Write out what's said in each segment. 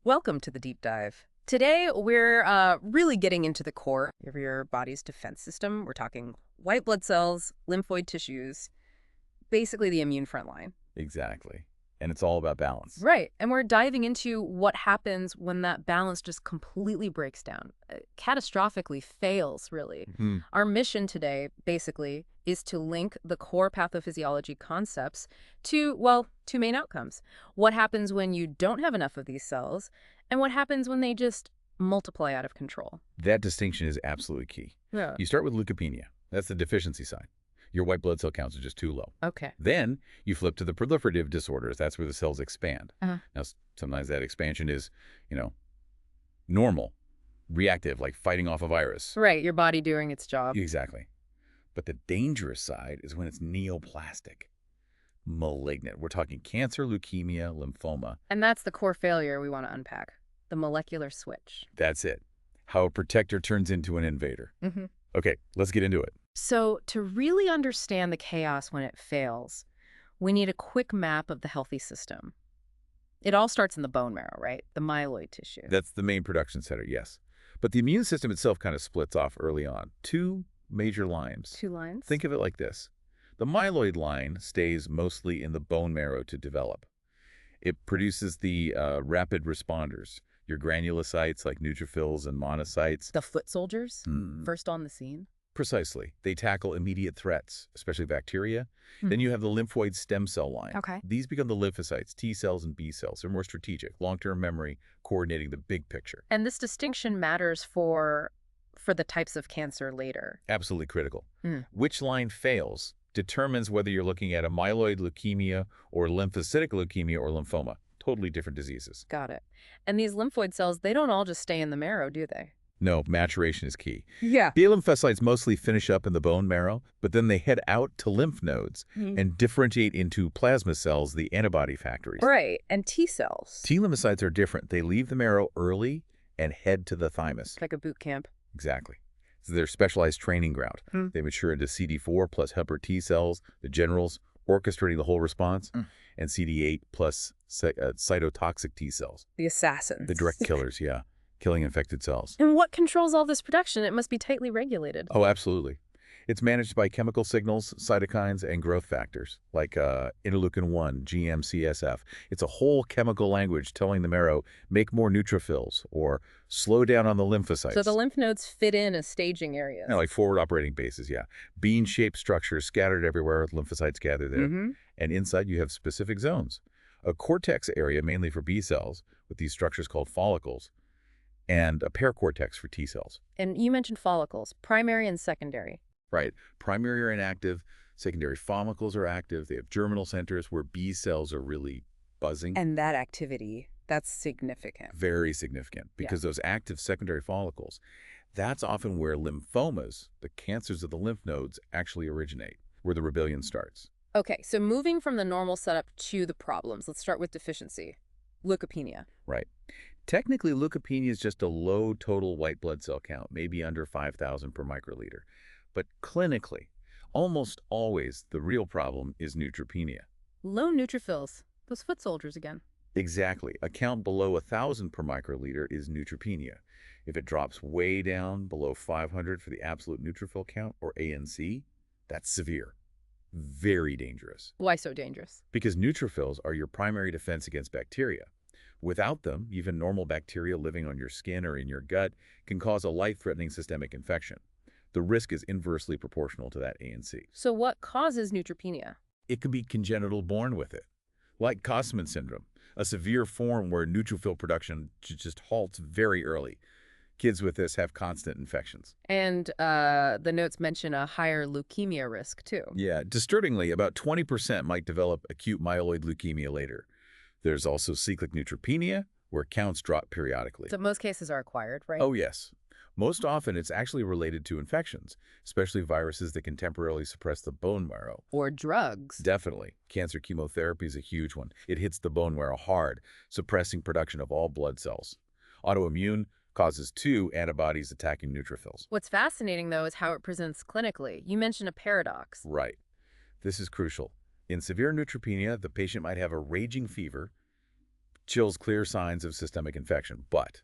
Welcome to the deep dive. Today, we're really getting into the core of your body's defense system. We're talking white blood cells, lymphoid tissues, basically the immune front line. Exactly. And it's all about balance. Right. And we're diving into what happens when that balance just completely breaks down, catastrophically fails, really. Hmm. Our mission today, basically, is to link the core pathophysiology concepts to, well, two main outcomes. What happens when you don't have enough of these cells, and what happens when they just multiply out of control. That distinction is absolutely key. Yeah. You start with leukemia. That's the deficiency side. Your white blood cell counts are just too low. Okay. Then you flip to the proliferative disorders. That's where the cells expand. Uh-huh. Now, sometimes that expansion is, normal, reactive, like fighting off a virus. Right, your body doing its job. Exactly. But the dangerous side is when it's neoplastic, malignant. We're talking cancer, leukemia, lymphoma. And that's the core failure we want to unpack, the molecular switch. That's it. How a protector turns into an invader. Mm-hmm. Okay, let's get into it. So to really understand the chaos when it fails, we need a quick map of the healthy system. It all starts in the bone marrow, right? The myeloid tissue. That's the main production center, yes. But the immune system itself kind of splits off early on. Two major lines. Two lines? Think of it like this. The myeloid line stays mostly in the bone marrow to develop. It produces the rapid responders, your granulocytes like neutrophils and monocytes. The foot soldiers, first on the scene. Precisely. They tackle immediate threats, especially bacteria. Then you have the lymphoid stem cell line. Okay. These become the lymphocytes, T cells and B cells. They're more strategic, long-term memory, coordinating the big picture. And this distinction matters for the types of cancer later. Absolutely critical. Which line fails determines whether you're looking at a myeloid leukemia or lymphocytic leukemia or lymphoma. Totally different diseases. Got it. And these lymphoid cells, they don't all just stay in the marrow, do they? No, maturation is key. Yeah. B lymphocytes mostly finish up in the bone marrow, but then they head out to lymph nodes and differentiate into plasma cells, the antibody factories. Right, and T cells. T lymphocytes are different. They leave the marrow early and head to the thymus. Like a boot camp. Exactly. So they're specialized training ground. They mature into CD4 plus helper T cells, the generals, orchestrating the whole response, and CD8 plus cytotoxic T cells. The assassins. The direct killers, yeah. Killing infected cells. And what controls all this production? It must be tightly regulated. Oh, absolutely. It's managed by chemical signals, cytokines, and growth factors, like interleukin-1, GM-CSF. It's a whole chemical language telling the marrow, make more neutrophils, or slow down on the lymphocytes. So the lymph nodes fit in as staging areas. Yeah, like forward operating bases, yeah. Bean-shaped structures scattered everywhere with lymphocytes gathered there. And inside you have specific zones. A cortex area, mainly for B cells, with these structures called follicles, and a paracortex for T cells. And you mentioned follicles, primary and secondary. Right. Primary are inactive, secondary follicles are active. They have germinal centers where B cells are really buzzing. And that activity, that's significant. Very significant, because those active secondary follicles, that's often where lymphomas, the cancers of the lymph nodes, actually originate, where the rebellion starts. Okay, so moving from the normal setup to the problems, let's start with deficiency. Leukopenia. Right. Technically, leukopenia is just a low total white blood cell count, maybe under 5,000 per microliter. But clinically, almost always the real problem is neutropenia. Low neutrophils, those foot soldiers again. Exactly. A count below 1,000 per microliter is neutropenia. If it drops way down below 500 for the absolute neutrophil count, or ANC, that's severe. Very dangerous. Why so dangerous? Because neutrophils are your primary defense against bacteria. Without them, even normal bacteria living on your skin or in your gut can cause a life-threatening systemic infection. The risk is inversely proportional to that ANC. So what causes neutropenia? It can be congenital born with it, like Cosman syndrome, a severe form where neutrophil production just halts very early. Kids with this have constant infections. And the notes mention a higher leukemia risk, too. Yeah, disturbingly, about 20% might develop acute myeloid leukemia later. There's also cyclic neutropenia, where counts drop periodically. So most cases are acquired, right? Oh, yes. Most often, it's actually related to infections, especially viruses that can temporarily suppress the bone marrow. Or drugs. Definitely. Cancer chemotherapy is a huge one. It hits the bone marrow hard, suppressing production of all blood cells. Autoimmune causes 2 antibodies attacking neutrophils. What's fascinating, though, is how it presents clinically. You mentioned a paradox. Right. This is crucial. In severe neutropenia, the patient might have a raging fever, Chills clear signs of systemic infection, but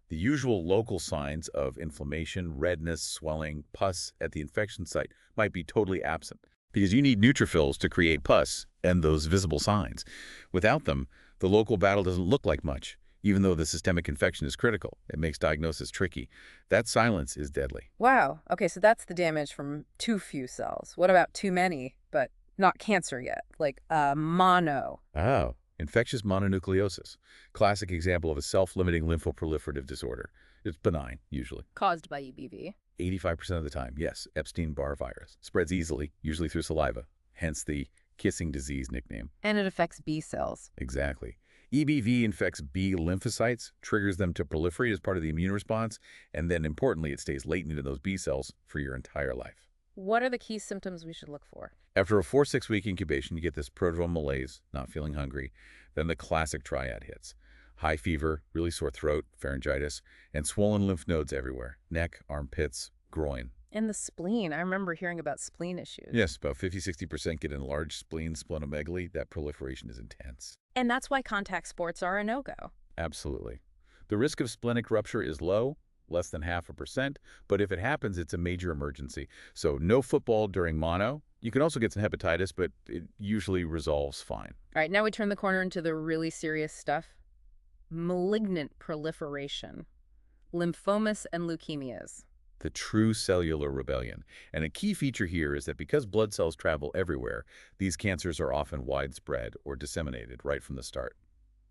the usual local signs of inflammation, redness, swelling, pus at the infection site might be totally absent because you need neutrophils to create pus and those visible signs. Without them, the local battle doesn't look like much, even though the systemic infection is critical. It makes diagnosis tricky. That silence is deadly. Wow. Okay, so that's the damage from too few cells. What about too many, but not cancer yet, like mono? Oh, infectious mononucleosis. Classic example of a self-limiting lymphoproliferative disorder. It's benign, usually. Caused by EBV. 85% of the time, yes, Epstein-Barr virus. Spreads easily, usually through saliva, hence the kissing disease nickname. And it affects B cells. Exactly. EBV infects B lymphocytes, triggers them to proliferate as part of the immune response, and then importantly, it stays latent in those B cells for your entire life. What are the key symptoms we should look for? After a 4-6 week incubation, you get this prodromal malaise, not feeling hungry. Then the classic triad hits. High fever, really sore throat, pharyngitis, and swollen lymph nodes everywhere. Neck, armpits, groin. And the spleen. I remember hearing about spleen issues. Yes, about 50–60% get enlarged spleen, splenomegaly. That proliferation is intense. And that's why contact sports are a no-go. Absolutely. The risk of splenic rupture is low, less than 0.5%, but if it happens, it's a major emergency. So no football during mono. You can also get some hepatitis, but it usually resolves fine. All right, now we turn the corner into the really serious stuff. Malignant proliferation, lymphomas and leukemias. The true cellular rebellion. And a key feature here is that because blood cells travel everywhere, these cancers are often widespread or disseminated right from the start.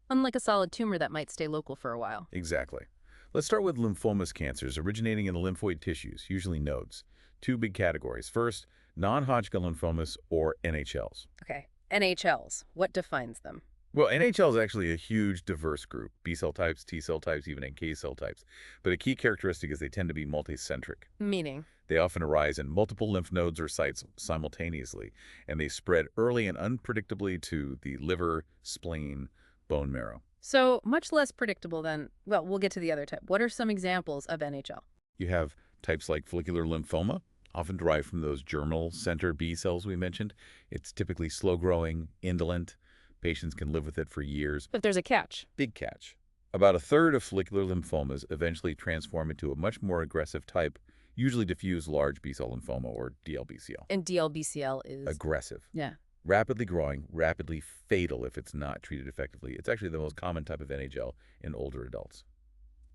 Unlike a solid tumor that might stay local for a while. Exactly. Let's start with lymphomas cancers originating in the lymphoid tissues, usually nodes. Two big categories. First, non-Hodgkin lymphomas, or NHLs. Okay, NHLs. What defines them? Well, NHL is actually a huge, diverse group. B-cell types, T-cell types, even NK cell types. But a key characteristic is they tend to be multicentric. Meaning? They often arise in multiple lymph nodes or sites simultaneously, and they spread early and unpredictably to the liver, spleen, bone marrow. So much less predictable than, well, we'll get to the other type. What are some examples of NHL? You have types like follicular lymphoma, often derived from those germinal center B cells we mentioned. It's typically slow-growing, indolent. Patients can live with it for years. But there's a catch. Big catch. About a third of follicular lymphomas eventually transform into a much more aggressive type, usually diffuse large B-cell lymphoma, or DLBCL. And DLBCL is? Aggressive. Yeah. Rapidly growing, rapidly fatal if it's not treated effectively. It's actually the most common type of NHL in older adults.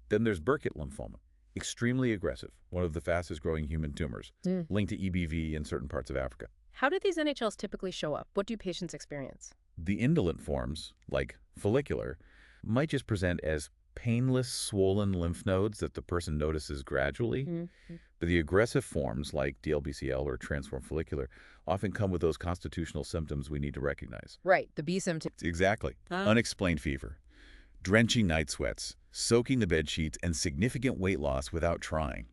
Then there's Burkitt lymphoma. Extremely aggressive, one of the fastest growing human tumors, linked to EBV in certain parts of Africa. How do these NHLs typically show up? What do patients experience? The indolent forms, like follicular, might just present as painless, swollen lymph nodes that the person notices gradually. But the aggressive forms, like DLBCL or transformed follicular, often come with those constitutional symptoms we need to recognize. Right, the B symptoms. Exactly. Unexplained fever, drenching night sweats, soaking the bed sheets, and significant weight loss without trying.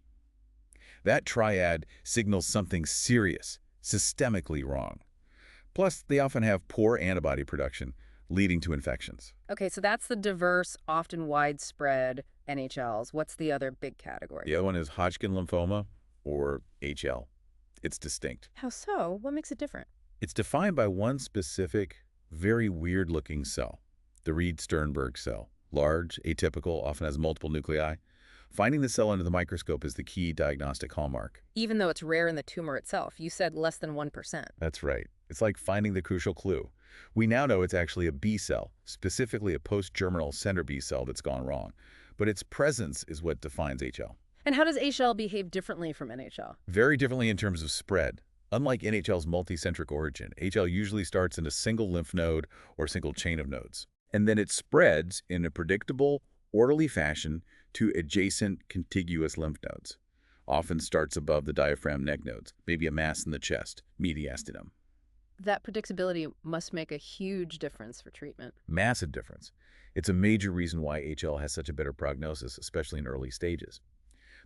That triad signals something serious, systemically wrong. Plus, they often have poor antibody production, leading to infections. Okay, so that's the diverse, often widespread NHLs. What's the other big category? The other one is Hodgkin lymphoma, or HL. It's distinct. How so? What makes it different? It's defined by one specific, very weird-looking cell, the Reed-Sternberg cell. Large, atypical, often has multiple nuclei. Finding the cell under the microscope is the key diagnostic hallmark. Even though it's rare in the tumor itself, you said less than 1%. That's right. It's like finding the crucial clue. We now know it's actually a B cell, specifically a post-germinal center B cell that's gone wrong. But its presence is what defines HL. And how does HL behave differently from NHL? Very differently in terms of spread. Unlike NHL's multicentric origin, HL usually starts in a single lymph node or single chain of nodes. And then it spreads in a predictable, orderly fashion to adjacent contiguous lymph nodes. Often starts above the diaphragm neck nodes, maybe a mass in the chest, mediastinum. That predictability must make a huge difference for treatment. Massive difference. It's a major reason why HL has such a better prognosis, especially in early stages.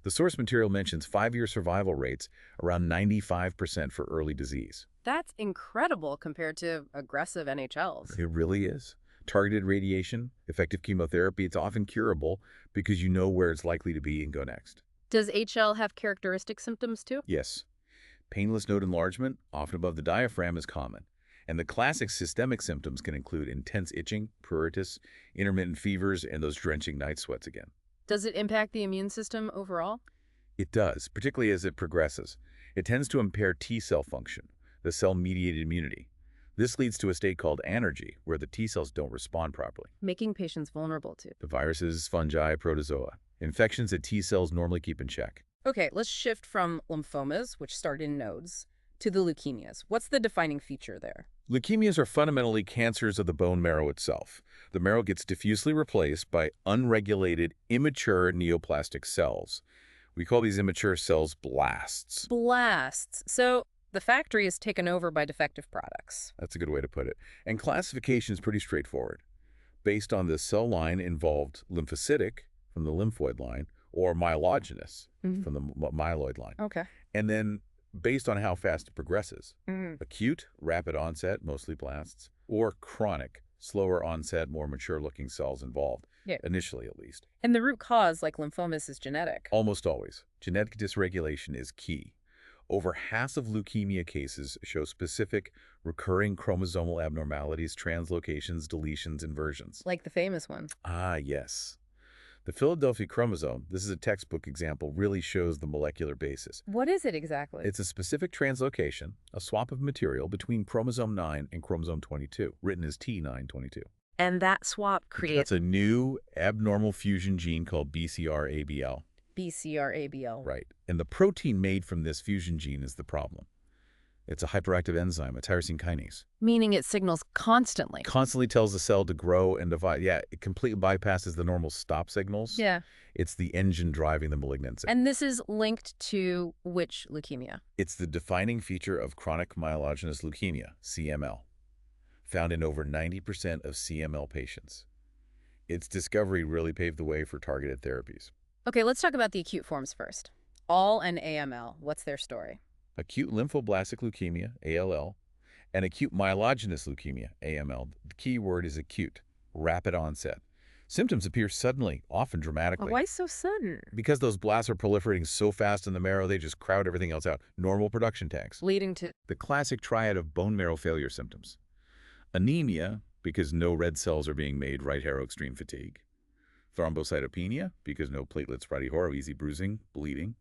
The source material mentions 5-year survival rates around 95% for early disease. That's incredible compared to aggressive NHLs. It really is. Targeted radiation, effective chemotherapy, it's often curable because you know where it's likely to be and go next. Does HL have characteristic symptoms too? Yes. Painless node enlargement, often above the diaphragm, is common. And the classic systemic symptoms can include intense itching, pruritus, intermittent fevers, and those drenching night sweats again. Does it impact the immune system overall? It does, particularly as it progresses. It tends to impair T-cell function, the cell-mediated immunity. This leads to a state called anergy, where the T-cells don't respond properly. Making patients vulnerable to. The viruses, fungi, protozoa, infections that T-cells normally keep in check. Okay, let's shift from lymphomas, which start in nodes, to the leukemias. What's the defining feature there? Leukemias are fundamentally cancers of the bone marrow itself. The marrow gets diffusely replaced by unregulated, immature neoplastic cells. We call these immature cells blasts. Blasts. So the factory is taken over by defective products. That's a good way to put it. And classification is pretty straightforward. Based on the cell line involved lymphocytic from the lymphoid line or myelogenous from the myeloid line. Okay. And then based on how fast it progresses. Acute, rapid onset, mostly blasts, or chronic, slower onset, more mature-looking cells involved, initially at least. And the root cause, like lymphomas, is genetic. Almost always. Genetic dysregulation is key. Over half of leukemia cases show specific recurring chromosomal abnormalities, translocations, deletions, inversions. Like the famous one. Ah, yes. The Philadelphia chromosome, this is a textbook example, really shows the molecular basis. What is it exactly? It's a specific translocation, a swap of material between chromosome 9 and chromosome 22, written as T922. And that swap creates... That's a new abnormal fusion gene called BCR-ABL. BCR-ABL. Right. And the protein made from this fusion gene is the problem. It's a hyperactive enzyme, a tyrosine kinase. Meaning it signals constantly. Constantly tells the cell to grow and divide. Yeah, it completely bypasses the normal stop signals. Yeah. It's the engine driving the malignancy. And this is linked to which leukemia? It's the defining feature of chronic myelogenous leukemia, CML, found in over 90% of CML patients. Its discovery really paved the way for targeted therapies. Okay, let's talk about the acute forms first. ALL and AML, what's their story? Acute lymphoblastic leukemia, ALL, and acute myelogenous leukemia, AML. The key word is acute, rapid onset. Symptoms appear suddenly, often dramatically. Why so sudden? Because those blasts are proliferating so fast in the marrow, they just crowd everything else out. Normal production tanks. Leading to... The classic triad of bone marrow failure symptoms. Anemia, because no red cells are being made, right arrow extreme fatigue. Thrombocytopenia, because no platelets, right arrow easy bruising, bleeding.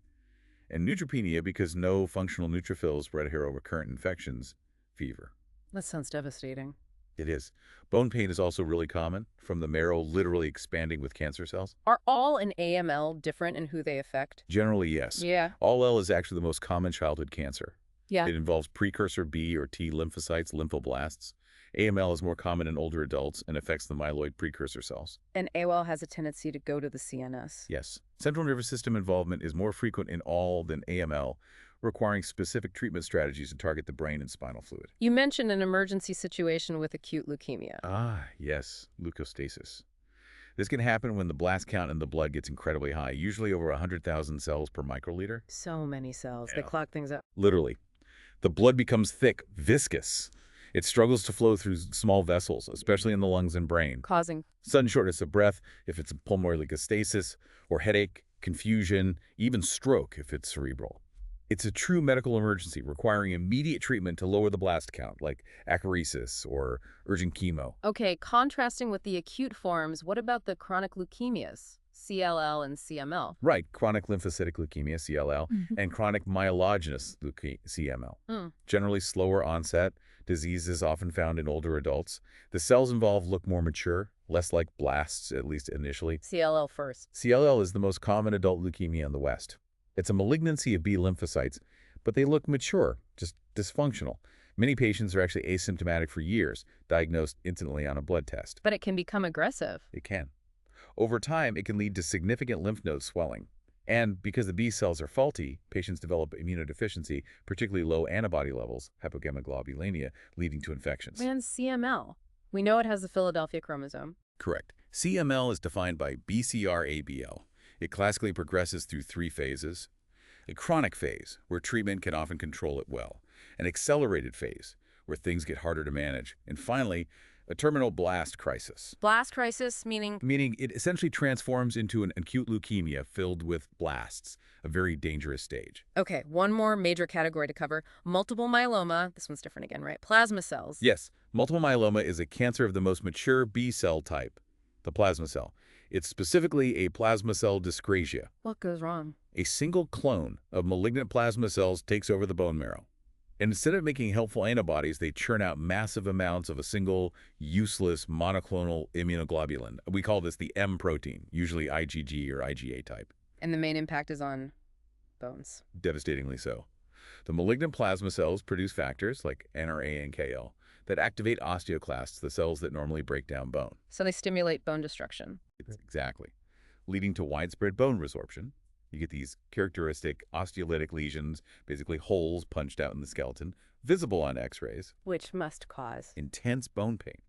And neutropenia, because no functional neutrophils, red arrow recurrent infections, fever. That sounds devastating. It is. Bone pain is also really common, from the marrow literally expanding with cancer cells. Are ALL and AML different in who they affect? Generally, yes. Yeah. ALL is actually the most common childhood cancer. Yeah. It involves precursor B or T lymphocytes, lymphoblasts. AML is more common in older adults and affects the myeloid precursor cells. And ALL has a tendency to go to the CNS. Yes. Central nervous system involvement is more frequent in ALL than AML, requiring specific treatment strategies to target the brain and spinal fluid. You mentioned an emergency situation with acute leukemia. Ah, yes, leukostasis. This can happen when the blast count in the blood gets incredibly high, usually over 100,000 cells per microliter. So many cells. Yeah. They clog things up. Literally. The blood becomes thick, viscous. It struggles to flow through small vessels, especially in the lungs and brain. Causing Sudden shortness of breath if it's a pulmonary leukostasis, or headache, confusion, even stroke if it's cerebral. It's a true medical emergency requiring immediate treatment to lower the blast count, like apheresis or urgent chemo. Okay, contrasting with the acute forms, what about the chronic leukemias, CLL and CML? Right, chronic lymphocytic leukemia, CLL, and chronic myelogenous leukemia, CML. Generally slower onset. Disease is often found in older adults. The cells involved look more mature, less like blasts, at least initially. CLL first. CLL is the most common adult leukemia in the West. It's a malignancy of B lymphocytes, but they look mature, just dysfunctional. Many patients are actually asymptomatic for years, diagnosed instantly on a blood test. But it can become aggressive. It can. Over time, it can lead to significant lymph node swelling. And because the B cells are faulty, patients develop immunodeficiency, particularly low antibody levels, hypogammaglobulinemia, leading to infections. And CML. We know it has the Philadelphia chromosome. Correct. CML is defined by BCR-ABL. It classically progresses through 3 phases. A chronic phase, where treatment can often control it well. An accelerated phase, where things get harder to manage. And finally, A terminal blast crisis, Blast crisis, meaning? meaning it essentially transforms into an acute leukemia filled with blasts, a very dangerous stage. Okay, one more major category to cover. Multiple myeloma. This one's different again, right? Plasma cells. Yes, multiple myeloma is a cancer of the most mature B-cell type, the plasma cell. It's specifically a plasma cell dyscrasia. What goes wrong? A single clone of malignant plasma cells takes over the bone marrow. And instead of making helpful antibodies, they churn out massive amounts of a single, useless monoclonal immunoglobulin. We call this the M protein, usually IgG or IgA type. And the main impact is on bones. Devastatingly so. The malignant plasma cells produce factors like NRA and KL that activate osteoclasts, the cells that normally break down bone. So they stimulate bone destruction. Exactly. Leading to widespread bone resorption. You get these characteristic osteolytic lesions, basically holes punched out in the skeleton, visible on x-rays. Which must cause Intense bone pain.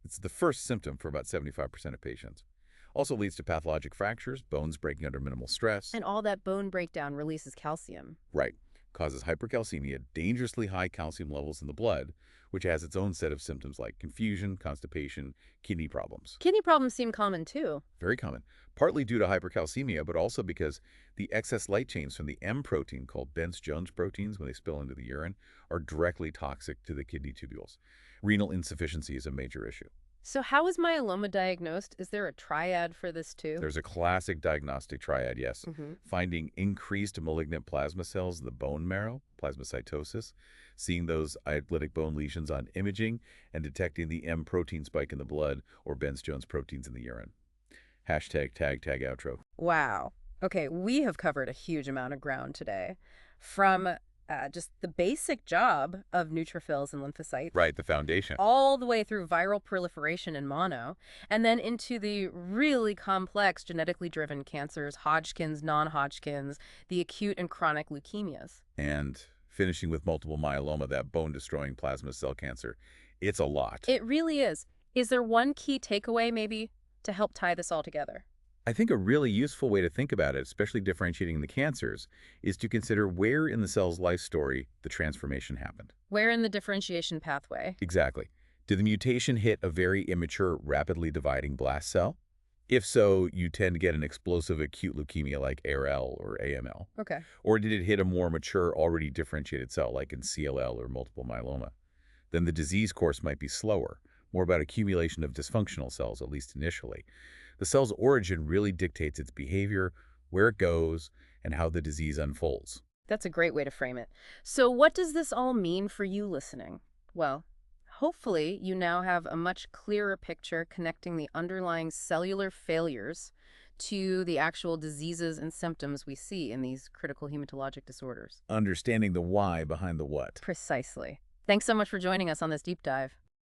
It's the first symptom for about 75% of patients. Also leads to pathologic fractures, bones breaking under minimal stress. And all that bone breakdown releases calcium. Right. Causes hypercalcemia, dangerously high calcium levels in the blood, which has its own set of symptoms like confusion, constipation, kidney problems. Kidney problems seem common too. Very common, partly due to hypercalcemia, but also because the excess light chains from the M protein, called Bence-Jones proteins, when they spill into the urine, are directly toxic to the kidney tubules. Renal insufficiency is a major issue. So how is myeloma diagnosed? Is there a triad for this too? There's a classic diagnostic triad, yes. Finding increased malignant plasma cells in the bone marrow, plasmacytosis, seeing those idolytic bone lesions on imaging, and detecting the M protein spike in the blood or Bence-Jones proteins in the urine. Hashtag tag outro. Wow. Okay, we have covered a huge amount of ground today. From just the basic job of neutrophils and lymphocytes. Right, the foundation. All the way through viral proliferation in mono, and then into the really complex genetically driven cancers, Hodgkin's, non-Hodgkin's, the acute and chronic leukemias. And finishing with multiple myeloma, that bone-destroying plasma cell cancer. It's a lot. It really is. Is there one key takeaway, maybe, to help tie this all together? I think a really useful way to think about it, especially differentiating the cancers, is to consider where in the cell's life story the transformation happened. Where in the differentiation pathway? Exactly. Did the mutation hit a very immature, rapidly dividing blast cell? If so, you tend to get an explosive acute leukemia like ALL or AML. Okay. Or did it hit a more mature, already differentiated cell like in CLL or multiple myeloma? Then the disease course might be slower, more about accumulation of dysfunctional cells, at least initially. The cell's origin really dictates its behavior, where it goes, and how the disease unfolds. That's a great way to frame it. So what does this all mean for you listening? Well, hopefully you now have a much clearer picture connecting the underlying cellular failures to the actual diseases and symptoms we see in these critical hematologic disorders. Understanding the why behind the what. Precisely. Thanks so much for joining us on this deep dive.